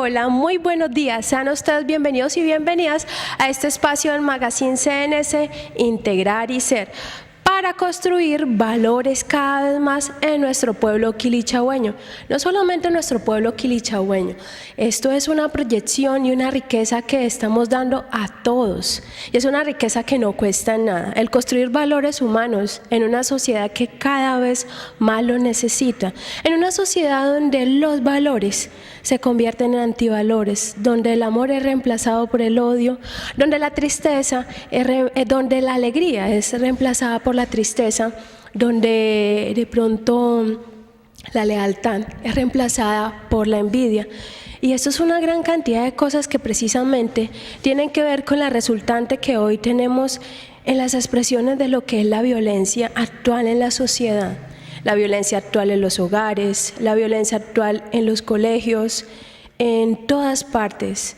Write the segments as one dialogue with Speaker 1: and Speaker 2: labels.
Speaker 1: Hola, muy buenos días. Sean ustedes bienvenidos y bienvenidas a este espacio del Magazine CNS Integrar y Ser, para construir valores cada vez más en nuestro pueblo quilichagüeño. No solamente en nuestro pueblo quilichagüeño, esto es una proyección y una riqueza que estamos dando a todos. Y es una riqueza que no cuesta nada. El construir valores humanos en una sociedad que cada vez más lo necesita. En una sociedad donde los valores se convierten en antivalores, donde el amor es reemplazado por el odio, donde la tristeza donde la alegría es reemplazada por la tristeza, donde de pronto la lealtad es reemplazada por la envidia. Y esto es una gran cantidad de cosas que precisamente tienen que ver con la resultante que hoy tenemos en las expresiones de lo que es la violencia actual en la sociedad. La violencia actual en los hogares, la violencia actual en los colegios, en todas partes.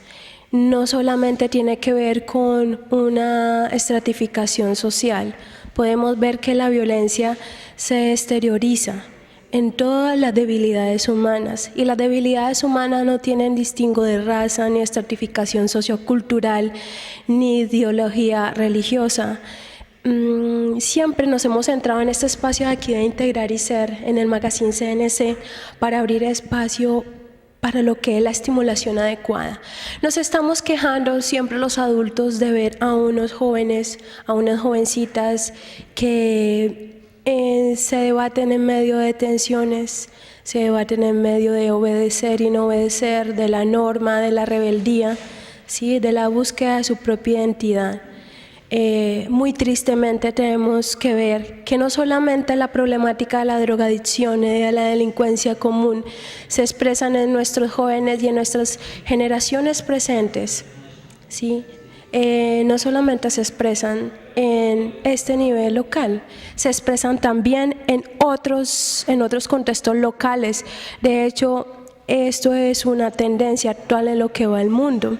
Speaker 1: No solamente tiene que ver con una estratificación social. Podemos ver que la violencia se exterioriza en todas las debilidades humanas, y las debilidades humanas no tienen distingo de raza, ni estratificación sociocultural, ni ideología religiosa. Siempre nos hemos centrado en este espacio de aquí de Integrar y Ser, en el Magazine CNC, para abrir espacio para lo que es la estimulación adecuada. Nos estamos quejando siempre los adultos de ver a unos jóvenes, a unas jovencitas que se debaten en medio de tensiones, se debaten en medio de obedecer y no obedecer, de la norma, de la rebeldía, ¿sí? De la búsqueda de su propia identidad. Muy tristemente tenemos que ver que no solamente la problemática de la drogadicción y de la delincuencia común se expresan en nuestros jóvenes y en nuestras generaciones presentes, ¿sí? No solamente se expresan en este nivel local, se expresan también en otros contextos locales. De hecho, esto es una tendencia actual en lo que va el mundo.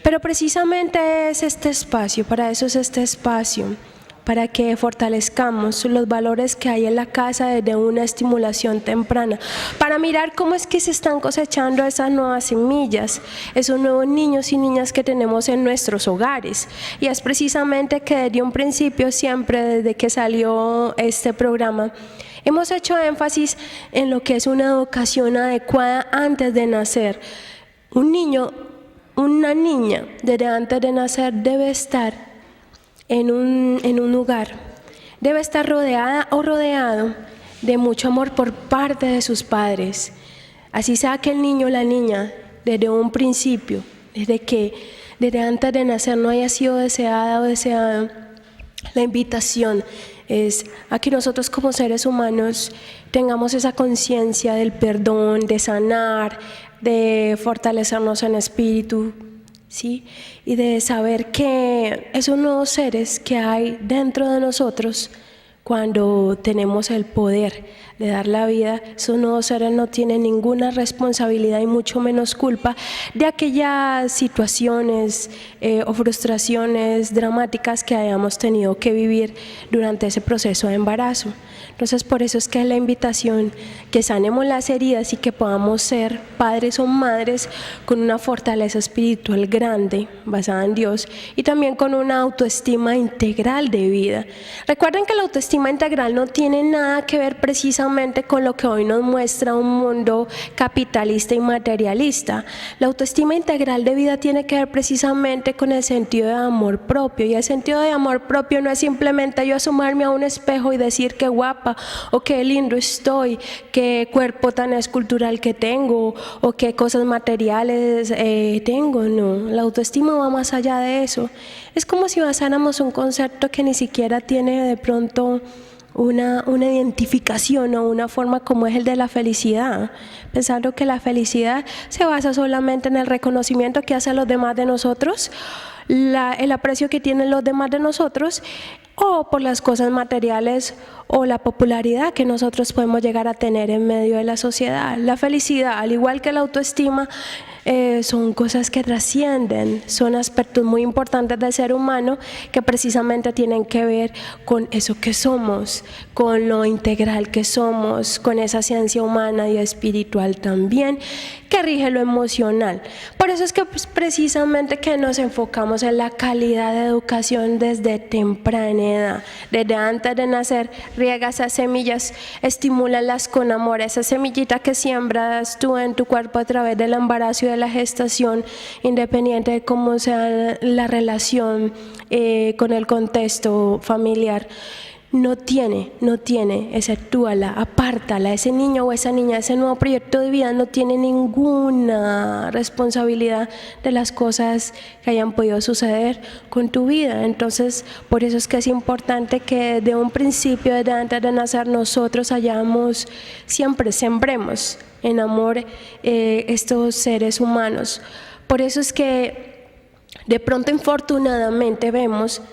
Speaker 1: Pero precisamente es este espacio, para eso es este espacio, para que fortalezcamos los valores que hay en la casa desde una estimulación temprana, para mirar cómo es que se están cosechando esas nuevas semillas, esos nuevos niños y niñas que tenemos en nuestros hogares. Y es precisamente que desde un principio, siempre desde que salió este programa, hemos hecho énfasis en lo que es una educación adecuada antes de nacer. Un niño, una niña, desde antes de nacer debe estar en un lugar, debe estar rodeada o rodeado de mucho amor por parte de sus padres. Así sea que el niño o la niña, desde un principio, desde antes de nacer no haya sido deseada o deseado, la invitación es a que nosotros como seres humanos tengamos esa conciencia del perdón, de sanar, de fortalecernos en espíritu, ¿sí? Y de saber que esos nuevos seres que hay dentro de nosotros, cuando tenemos el poder de dar la vida, esos nuevos seres no tienen ninguna responsabilidad y mucho menos culpa de aquellas situaciones o frustraciones dramáticas que hayamos tenido que vivir durante ese proceso de embarazo. Entonces, por eso es que es la invitación, que sanemos las heridas y que podamos ser padres o madres con una fortaleza espiritual grande, basada en Dios, y también con una autoestima integral de vida. Recuerden que la autoestima integral no tiene nada que ver precisamente con lo que hoy nos muestra un mundo capitalista y materialista. La autoestima integral de vida tiene que ver precisamente con el sentido de amor propio, y el sentido de amor propio no es simplemente yo asomarme a un espejo y decir qué guapa o qué lindo estoy, qué cuerpo tan escultural que tengo o qué cosas materiales tengo. No, la autoestima va más allá de eso. Es como si basáramos un concepto que ni siquiera tiene de pronto una identificación o una forma, como es el de la felicidad, pensando que la felicidad se basa solamente en el reconocimiento que hacen los demás de nosotros, el aprecio que tienen los demás de nosotros, o por las cosas materiales o la popularidad que nosotros podemos llegar a tener en medio de la sociedad. La felicidad, al igual que la autoestima, son cosas que trascienden, son aspectos muy importantes del ser humano que precisamente tienen que ver con eso que somos, con lo integral que somos, con esa ciencia humana y espiritual también, que rige lo emocional. Por eso es que precisamente que nos enfocamos en la calidad de educación desde temprana edad, desde antes de nacer. Riega esas semillas, estimúlalas con amor, esa semillita que siembras tú en tu cuerpo a través del embarazo y de la gestación, independiente de cómo sea la relación con el contexto familiar. No tiene, exceptúala, apártala. Ese niño o esa niña, ese nuevo proyecto de vida no tiene ninguna responsabilidad de las cosas que hayan podido suceder con tu vida. Entonces, por eso es que es importante que desde un principio, desde antes de nacer, nosotros siempre sembremos en amor estos seres humanos. Por eso es que de pronto, infortunadamente, vemos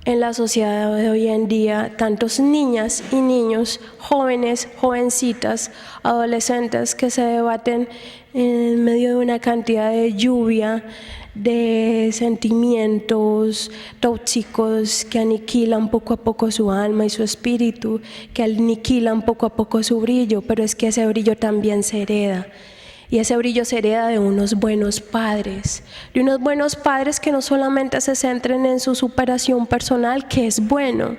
Speaker 1: en la sociedad de hoy en día tantos niñas y niños, jóvenes, jovencitas, adolescentes que se debaten en medio de una cantidad de lluvia de sentimientos tóxicos que aniquilan poco a poco su alma y su espíritu, que aniquilan poco a poco su brillo, pero es que ese brillo también se hereda. Y ese brillo se hereda de unos buenos padres, que no solamente se centren en su superación personal, que es bueno,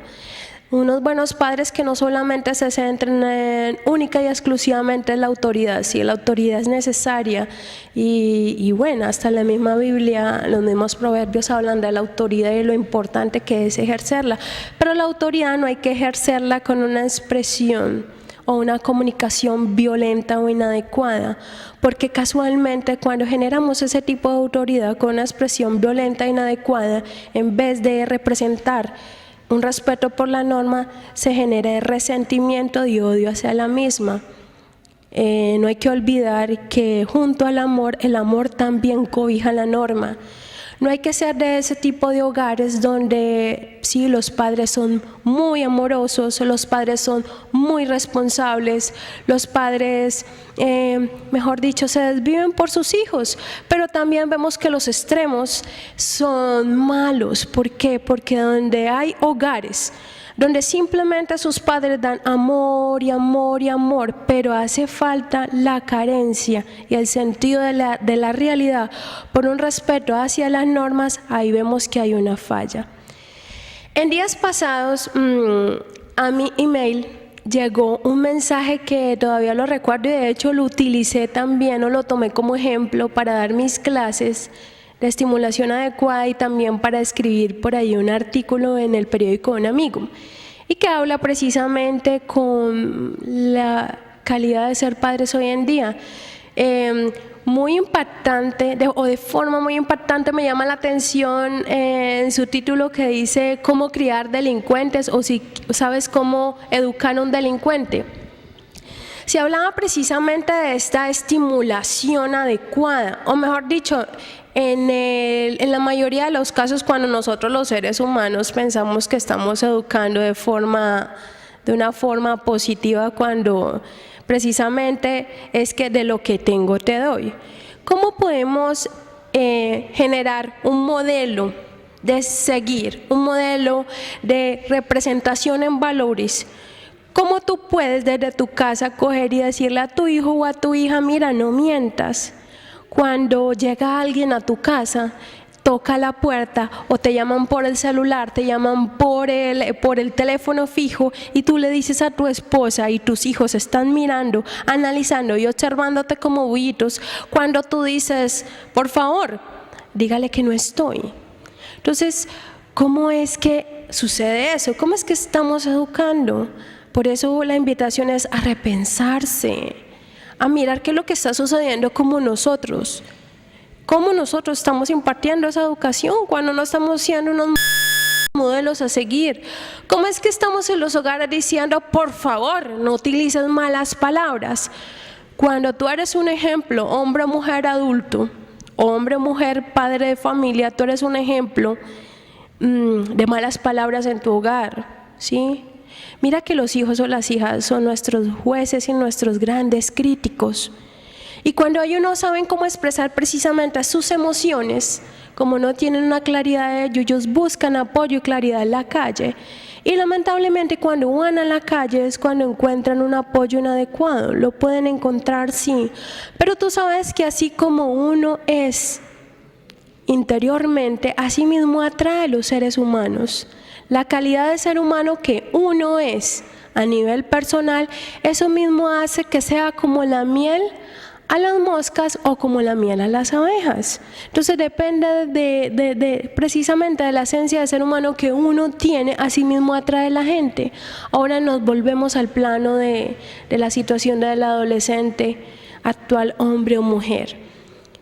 Speaker 1: unos buenos padres que no solamente se centren única y exclusivamente en la autoridad. Sí, la autoridad es necesaria y bueno, hasta la misma Biblia, los mismos proverbios hablan de la autoridad y lo importante que es ejercerla, pero la autoridad no hay que ejercerla con una expresión o una comunicación violenta o inadecuada, porque casualmente cuando generamos ese tipo de autoridad con una expresión violenta e inadecuada, en vez de representar un respeto por la norma, se genera resentimiento y odio hacia la misma. No hay que olvidar que junto al amor, el amor también cobija la norma. No hay que ser de ese tipo de hogares donde sí, los padres son muy amorosos, los padres son muy responsables, los padres, mejor dicho, se desviven por sus hijos, pero también vemos que los extremos son malos. ¿Por qué? Porque donde hay hogares donde simplemente sus padres dan amor y amor y amor, pero hace falta la carencia y el sentido de la realidad por un respeto hacia las normas, ahí vemos que hay una falla. En días pasados a mi email llegó un mensaje que todavía lo recuerdo y de hecho lo utilicé también o lo tomé como ejemplo para dar mis clases de estimulación adecuada y también para escribir por ahí un artículo en el periódico de un amigo y que habla precisamente con la calidad de ser padres hoy en día. Muy impactante, de forma muy impactante me llama la atención en su título que dice cómo criar delincuentes o si sabes cómo educar a un delincuente. Se hablaba precisamente de esta estimulación adecuada, o mejor dicho, en la mayoría de los casos cuando nosotros los seres humanos pensamos que estamos educando de una forma positiva, cuando precisamente es que de lo que tengo te doy. ¿Cómo podemos generar un modelo de seguir, un modelo de representación en valores? ¿Cómo tú puedes desde tu casa coger y decirle a tu hijo o a tu hija, mira, no mientas? Cuando llega alguien a tu casa, toca la puerta o te llaman por el celular, te llaman por el teléfono fijo y tú le dices a tu esposa y tus hijos están mirando, analizando y observándote como bullitos, cuando tú dices, por favor, dígale que no estoy. Entonces, ¿cómo es que sucede eso? ¿Cómo es que estamos educando? Por eso la invitación es a repensarse, a mirar qué es lo que está sucediendo como nosotros. ¿Cómo nosotros estamos impartiendo esa educación cuando no estamos siendo unos modelos a seguir? ¿Cómo es que estamos en los hogares diciendo, por favor, no utilices malas palabras? Cuando tú eres un ejemplo, hombre o mujer adulto, hombre o mujer padre de familia, tú eres un ejemplo de malas palabras en tu hogar, ¿sí? Mira que los hijos o las hijas son nuestros jueces y nuestros grandes críticos. Y cuando ellos no saben cómo expresar precisamente sus emociones, como no tienen una claridad de ello, ellos buscan apoyo y claridad en la calle. Y lamentablemente cuando van a la calle es cuando encuentran un apoyo inadecuado. Lo pueden encontrar, sí, pero tú sabes que así como uno es interiormente, así mismo atrae a los seres humanos. La calidad de ser humano que uno es a nivel personal, eso mismo hace que sea como la miel a las moscas o como la miel a las abejas. Entonces depende precisamente de la esencia de ser humano que uno tiene, así mismo atrae a la gente. Ahora nos volvemos al plano de la situación del adolescente actual, hombre o mujer.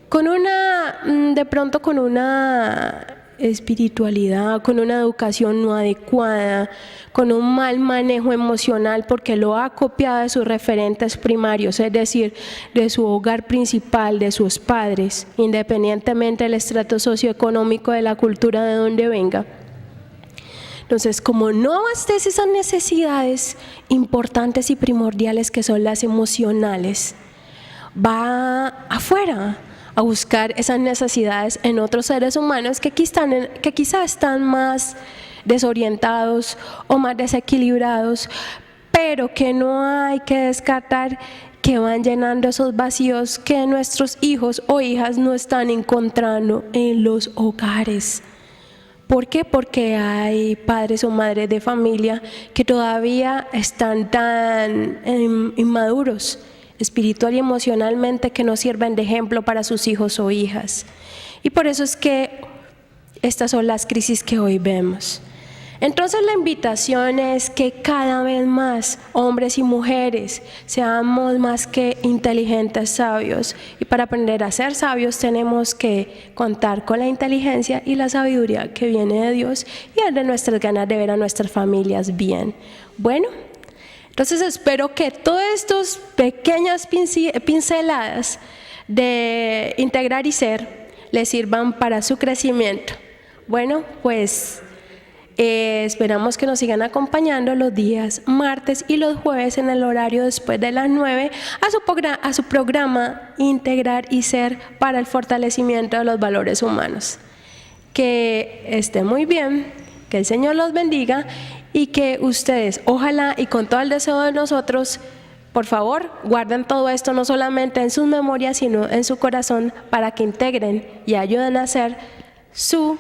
Speaker 1: De pronto con una espiritualidad, con una educación no adecuada, con un mal manejo emocional porque lo ha copiado de sus referentes primarios, es decir, de su hogar principal, de sus padres, independientemente del estrato socioeconómico de la cultura de donde venga. Entonces, como no abastece esas necesidades importantes y primordiales que son las emocionales, va afuera a buscar esas necesidades en otros seres humanos que quizás están más desorientados o más desequilibrados, pero que no hay que descartar que van llenando esos vacíos que nuestros hijos o hijas no están encontrando en los hogares. ¿Por qué? Porque hay padres o madres de familia que todavía están tan inmaduros espiritual y emocionalmente que no sirven de ejemplo para sus hijos o hijas. Y por eso es que estas son las crisis que hoy vemos. Entonces la invitación es que cada vez más hombres y mujeres seamos más que inteligentes sabios, y para aprender a ser sabios tenemos que contar con la inteligencia y la sabiduría que viene de Dios y de nuestras ganas de ver a nuestras familias bien. Bueno, entonces espero que todas estas pequeñas pinceladas de integrar y ser les sirvan para su crecimiento. Bueno, pues esperamos que nos sigan acompañando los días martes y los jueves en el horario después de las 9 a su programa Integrar y Ser para el fortalecimiento de los valores humanos. Que esté muy bien, que el Señor los bendiga y que ustedes, ojalá y con todo el deseo de nosotros, por favor, guarden todo esto no solamente en sus memorias, sino en su corazón para que integren y ayuden a hacer su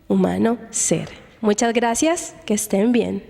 Speaker 1: humano ser. Muchas gracias, que estén bien.